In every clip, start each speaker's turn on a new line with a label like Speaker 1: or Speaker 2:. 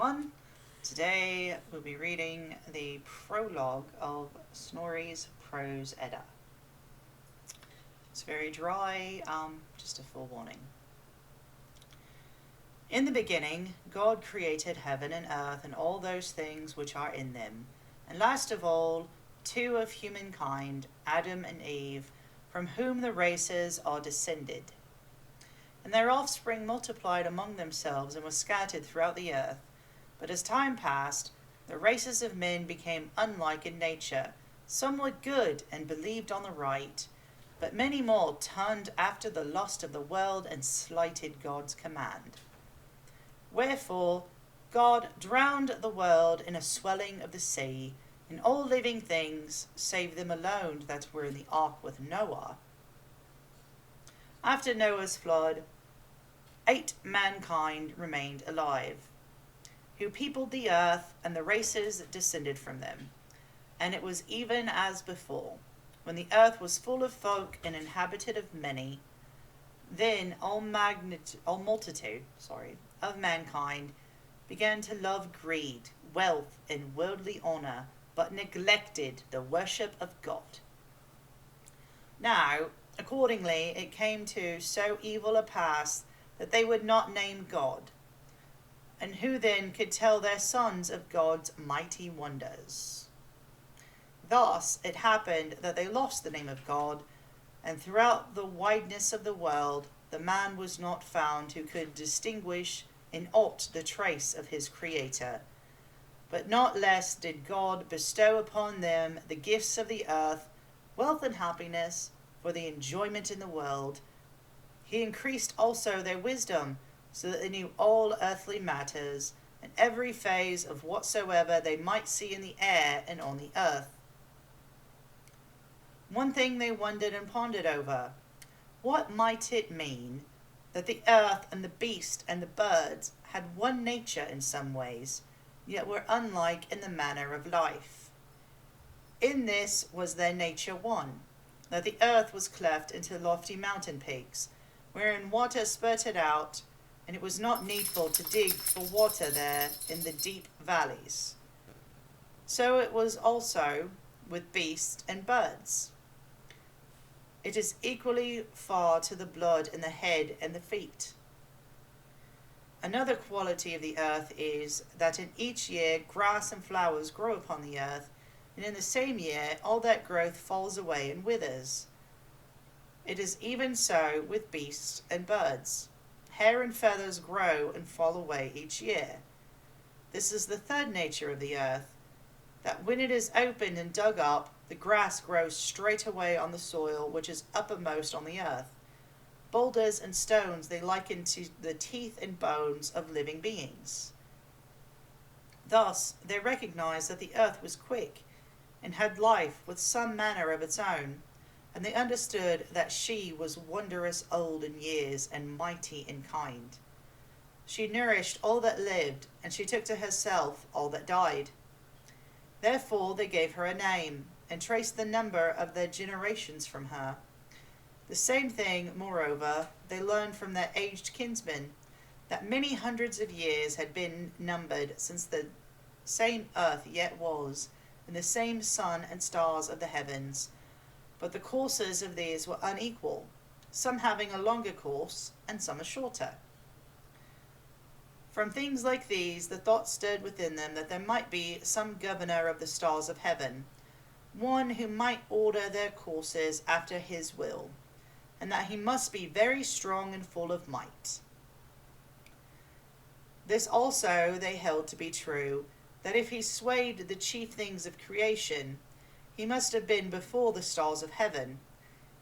Speaker 1: everyone. Today we'll be reading the prologue of Snorri's Prose Edda. It's very dry, just a forewarning. In the beginning, God created heaven and earth and all those things which are in them, and last of all, two of humankind, Adam and Eve, from whom the races are descended. And their offspring multiplied among themselves and were scattered throughout the earth. But as time passed, the races of men became unlike in nature. Some were good and believed on the right, but many more turned after the lust of the world and slighted God's command. Wherefore God drowned the world in a swelling of the sea, and all living things, save them alone that were in the ark with Noah. After Noah's flood, 8 mankind remained alive, who peopled the earth, and the races descended from them. And it was even as before, when the earth was full of folk and inhabited of many. Then all multitude of mankind began to love greed, wealth, and worldly honour, but neglected the worship of God. Now, accordingly, it came to so evil a pass that they would not name God. And who then could tell their sons of God's mighty wonders? Thus it happened that they lost the name of God, and throughout the wideness of the world the man was not found who could distinguish in aught the trace of his Creator. But not less did God bestow upon them the gifts of the earth, wealth and happiness, for the enjoyment in the world. He increased also their wisdom, so that they knew all earthly matters, and every phase of whatsoever they might see in the air and on the earth. One thing they wondered and pondered over. What might it mean that the earth and the beast and the birds had one nature in some ways, yet were unlike in the manner of life? In this was their nature one, that the earth was cleft into lofty mountain peaks, wherein water spurted out, and it was not needful to dig for water there in the deep valleys. So it was also with beasts and birds. It is equally far to the blood in the head and the feet. Another quality of the earth is that in each year grass and flowers grow upon the earth, and in the same year all that growth falls away and withers. It is even so with beasts and birds. Hair and feathers grow and fall away each year. This is the third nature of the earth, that when it is opened and dug up, the grass grows straight away on the soil which is uppermost on the earth. Boulders and stones they liken to the teeth and bones of living beings. Thus they recognized that the earth was quick, and had life with some manner of its own, and they understood that she was wondrous old in years and mighty in kind. She nourished all that lived, and she took to herself all that died. Therefore they gave her a name, and traced the number of their generations from her. The same thing, moreover, they learned from their aged kinsmen, that many hundreds of years had been numbered since the same earth yet was, and the same sun and stars of the heavens. But the courses of these were unequal, some having a longer course, and some a shorter. From things like these the thought stirred within them that there might be some governor of the stars of heaven, one who might order their courses after his will, and that he must be very strong and full of might. This also they held to be true, that if he swayed the chief things of creation, he must have been before the stars of heaven,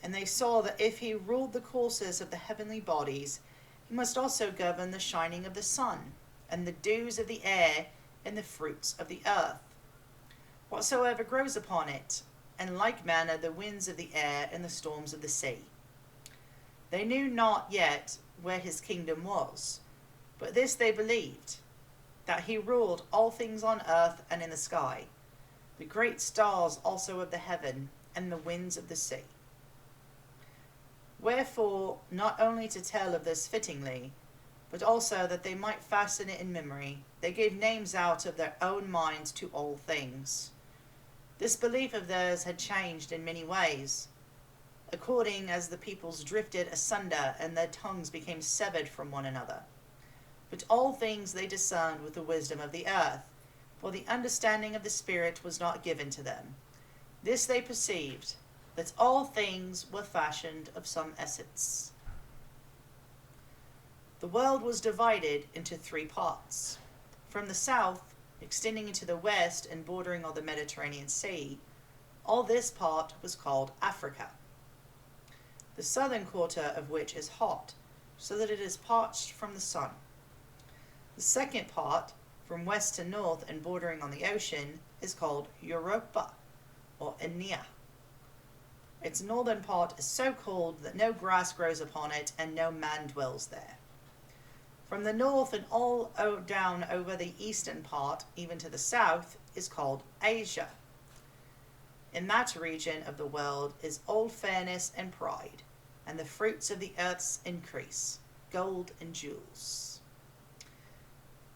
Speaker 1: and they saw that if he ruled the courses of the heavenly bodies, he must also govern the shining of the sun, and the dews of the air, and the fruits of the earth, whatsoever grows upon it, and like manner the winds of the air and the storms of the sea. They knew not yet where his kingdom was, but this they believed, that he ruled all things on earth and in the sky, the great stars also of the heaven, and the winds of the sea. Wherefore, not only to tell of this fittingly, but also that they might fasten it in memory, they gave names out of their own minds to all things. This belief of theirs had changed in many ways, according as the peoples drifted asunder and their tongues became severed from one another. But all things they discerned with the wisdom of the earth, for the understanding of the Spirit was not given to them. This they perceived, that all things were fashioned of some essence. The world was divided into 3 parts. From the south, extending into the west and bordering on the Mediterranean Sea, all this part was called Africa, the southern quarter of which is hot, so that it is parched from the sun. The second part, from west to north and bordering on the ocean, is called Europa, or Enia. Its northern part is so cold that no grass grows upon it and no man dwells there. From the north and all down over the eastern part, even to the south, is called Asia. In that region of the world is all fairness and pride, and the fruits of the earth's increase, gold and jewels.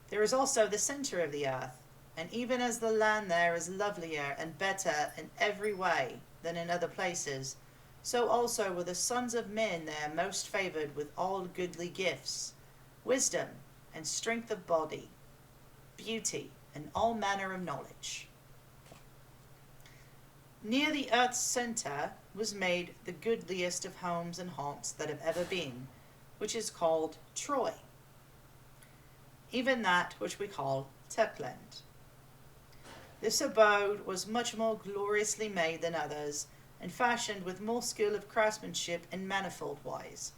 Speaker 1: There is also the center of the earth, and even as the land there is lovelier and better in every way than in other places, so also were the sons of men there most favored with all goodly gifts, wisdom and strength of body, beauty and all manner of knowledge. Near the earth's center was made the goodliest of homes and haunts that have ever been, which is called Troy, even that which we call Turkland. This abode was much more gloriously made than others, and fashioned with more skill of craftsmanship in manifold wise,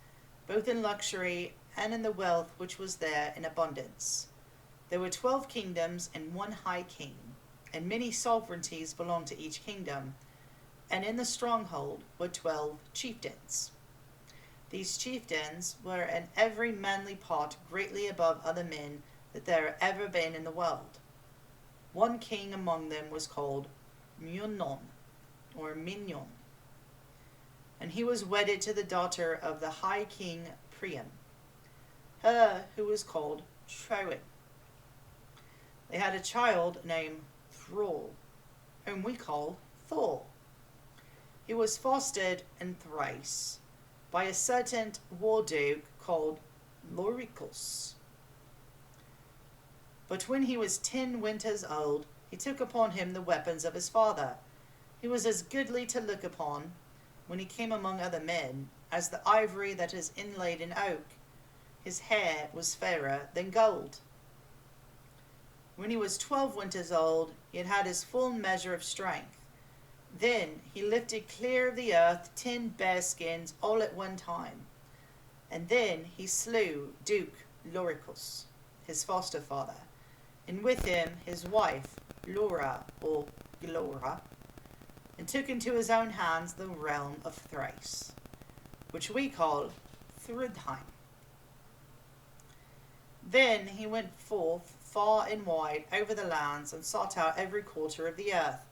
Speaker 1: both in luxury and in the wealth which was there in abundance. There were 12 kingdoms and 1 high king, and many sovereignties belonged to each kingdom, and in the stronghold were 12 chieftains. These chieftains were in every manly part greatly above other men that there had ever been in the world. One king among them was called Mignon, or Mignon, and he was wedded to the daughter of the high king Priam, her who was called Troan. They had a child named Thrall, whom we call Thor. He was fostered in Thrace by a certain war duke called Loricus. But when he was 10 winters old, he took upon him the weapons of his father. He was as goodly to look upon, when he came among other men, as the ivory that is inlaid in oak. His hair was fairer than gold. When he was 12 winters old, he had had his full measure of strength. Then he lifted clear of the earth 10 bearskins all at one time. And then he slew Duke Loricus, his foster father, and with him his wife, Laura, or Glora, and took into his own hands the realm of Thrace, which we call Thrudheim. Then he went forth far and wide over the lands and sought out every quarter of the earth,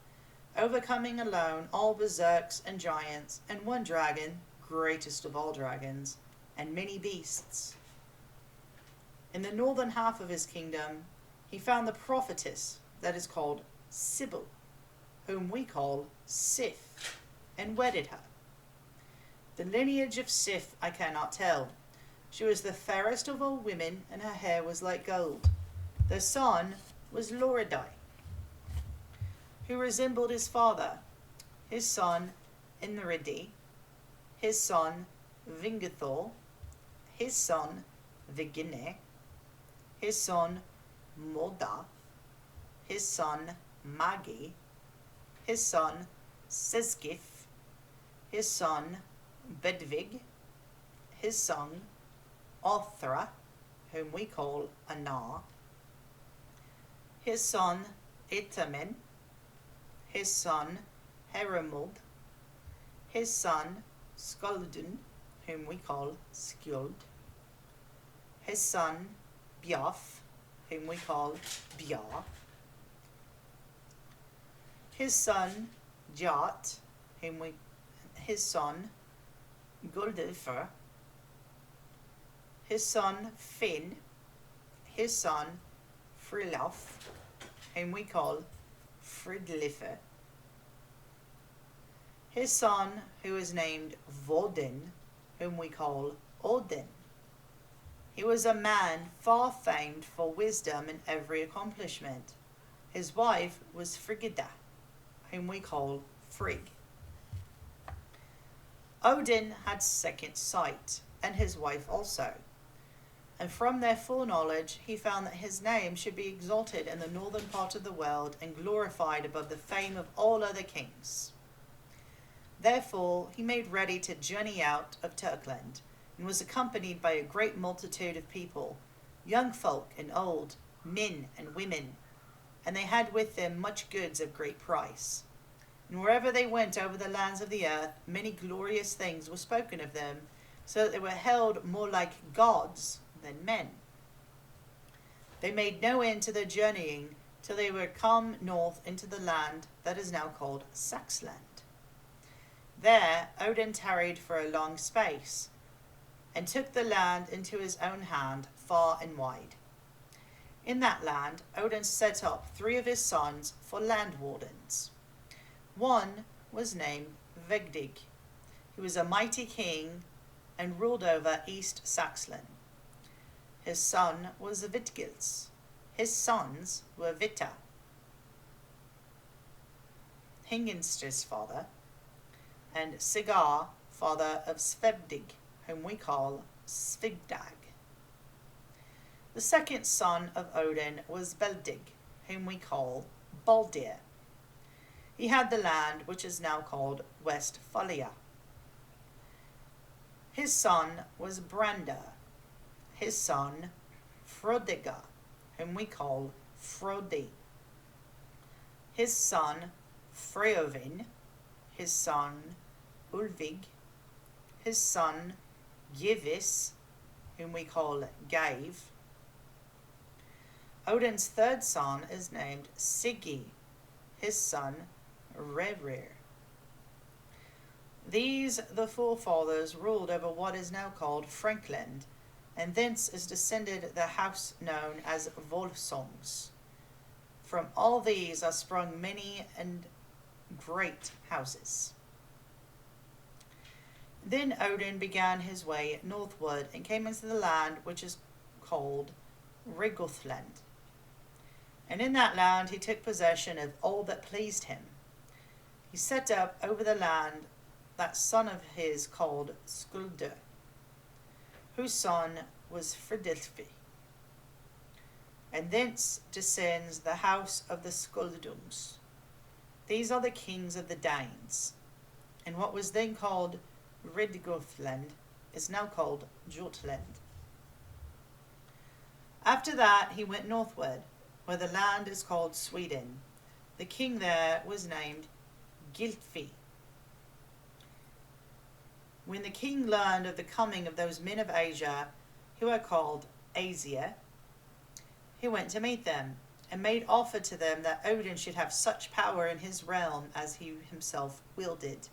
Speaker 1: overcoming alone all berserks and giants, and one dragon, greatest of all dragons, and many beasts. In the northern half of his kingdom he found the prophetess that is called Sibyl, whom we call Sif, and wedded her. The lineage of Sif I cannot tell. She was the fairest of all women, and her hair was like gold. Their son was Loridai, who resembled his father, his son Enridi, his son Vingathor, his son Vigine, his son Moda, his son Magi, his son Seskif, his son Bedvig, his son Othra, whom we call Anar, his son Itamen, his son Heramud, his son Skuldun, whom we call Skuld, his son Biaf, whom we call Bia, his son Jat, his son Guldifer, his son Finn, his son Frilaf, whom we call Fridlife, his son who is named Vodin, whom we call Odin. He was a man far famed for wisdom in every accomplishment. His wife was Frigida, whom we call Frigg. Odin had second sight, and his wife also. And from their foreknowledge he found that his name should be exalted in the northern part of the world and glorified above the fame of all other kings. Therefore he made ready to journey out of Turkland, and was accompanied by a great multitude of people, young folk and old, men and women, and they had with them much goods of great price. And wherever they went over the lands of the earth, many glorious things were spoken of them, so that they were held more like gods than men. They made no end to their journeying till they were come north into the land that is now called Saxland. There Odin tarried for a long space, and took the land into his own hand far and wide. In that land Odin set up 3 of his sons for land wardens. One was named Vegdig. He was a mighty king and ruled over East Saxland. His son was Vitgils. His sons were Vita, Hinginstr's father, and Sigar, father of Svevdig, whom we call Svigdag. The second son of Odin was Beldig, whom we call Baldir. He had the land which is now called Westphalia. His son was Branda, his son Frodiga, whom we call Frodi. His son Freovin, his son Ulvig, his son Givis, whom we call Gaiv. Odin's third son is named Siggi, his son Rerir. These the forefathers ruled over what is now called Frankland, and thence is descended the house known as Volsungs. From all these are sprung many and great houses. Then Odin began his way northward and came into the land which is called Rigothland. And in that land he took possession of all that pleased him. He set up over the land that son of his called Skulder, whose son was Fridilfi. And thence descends the house of the Skuldungs. These are the kings of the Danes, and what was then called Ridgothland is now called Jutland. After that he went northward, where the land is called Sweden. The king there was named Gilfi. When the king learned of the coming of those men of Asia, who are called Asia, he went to meet them, and made offer to them that Odin should have such power in his realm as he himself wielded.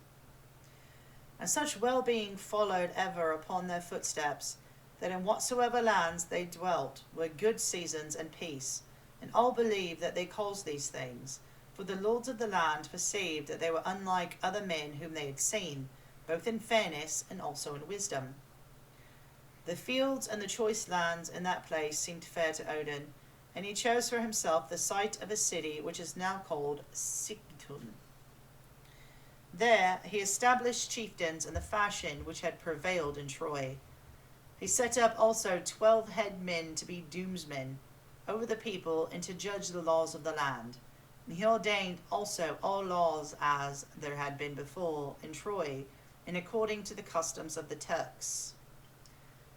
Speaker 1: And such well-being followed ever upon their footsteps, that in whatsoever lands they dwelt were good seasons and peace, and all believed that they caused these things, for the lords of the land perceived that they were unlike other men whom they had seen, both in fairness and also in wisdom. The fields and the choice lands in that place seemed fair to Odin, and he chose for himself the site of a city which is now called Sigtun. There he established chieftains in the fashion which had prevailed in Troy. He set up also 12 head men to be doomsmen over the people and to judge the laws of the land. And he ordained also all laws as there had been before in Troy, and according to the customs of the Turks.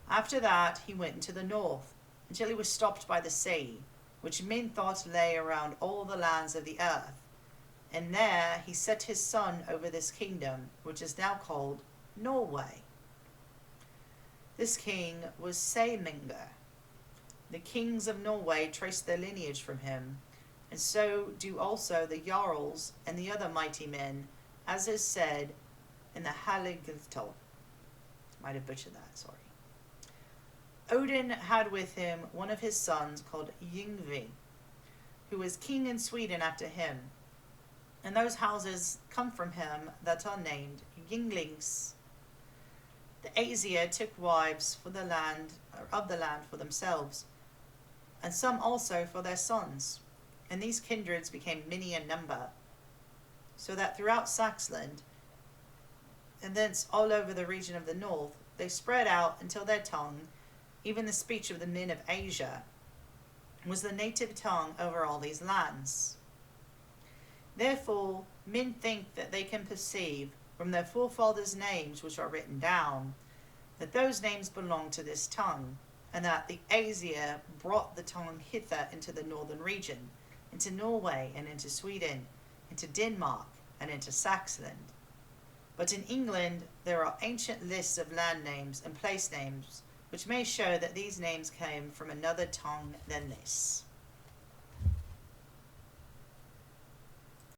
Speaker 1: After that he went into the north, until he was stopped by the sea, which men thought lay around all the lands of the earth. And there he set his son over this kingdom, which is now called Norway. This king was Seimingar. The kings of Norway traced their lineage from him, and so do also the Jarls and the other mighty men, as is said in the Haligiltal. Might have butchered that, sorry. Odin had with him one of his sons called Yngvi, who was king in Sweden after him. And those houses come from him that are named Ynglings. The Aesir took wives for the land for themselves, and some also for their sons. And these kindreds became many in number, so that throughout Saxland, and thence all over the region of the north, they spread out until their tongue, even the speech of the men of Asia, was the native tongue over all these lands. Therefore, men think that they can perceive from their forefathers' names which are written down, that those names belong to this tongue, and that the Aesir brought the tongue hither into the northern region, into Norway and into Sweden, into Denmark and into Saxland. But in England there are ancient lists of land names and place names, which may show that these names came from another tongue than this.